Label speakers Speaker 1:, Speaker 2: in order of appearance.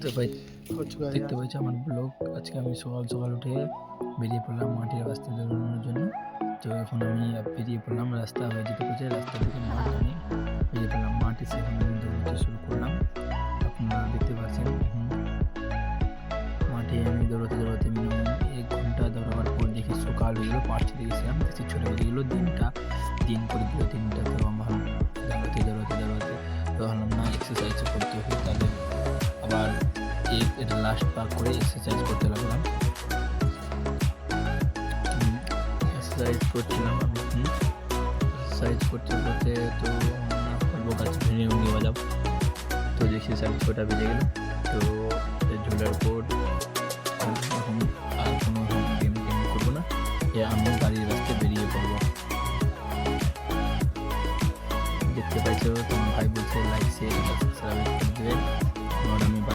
Speaker 1: দেখতে পাচ্ছি আমার ব্লগ। আজকে আমি সকাল সকাল উঠে বেরিয়ে পড়লাম মাটির রাস্তা দৌড়ানোর জন্য। তো এখন আমি বেরিয়ে পড়লাম, রাস্তা হয়ে যেতে পেরেছে, রাস্তা থেকে মাঠ আমি বেরিয়ে পড়লাম। মাঠ এসে এখন আমি দৌড়াতে শুরু করলাম, আপনারা দেখতে পাচ্ছেন। মাঠে আমি দৌড়াতে দৌড়াতে মিনিমাম 1 ঘন্টা দৌড়াবার পর দেখি সকাল হয়ে গেলো, 5টা দেখেছিলাম, দেখছি ছোটো হয়ে গেলো, দিন করে দিল। দিনটা তো আমার দৌড়াতে দৌড়াতে দৌড়াতে ভাবলাম না এক্সারসাইজ করতে হবে, তাহলে আবার এটা লাস্ট পার করে এক্সারসাইজ করতে লাগলাম। এক্সারসাইজ করছিলাম আমি, এক্সারসাইজ করতে করতে তো বলবো গাছ ভেঙে ভেঙে বাজাব। তো দেখছি 6:30 বেজে গেল। তো ঝোলার পর এখন আর কোনো গেম করবো না, আমি বাড়ির রাস্তায় বেরিয়ে পড়বো। দেখতে পাইছো তোমার ভাই বলছে লাইক শেয়ার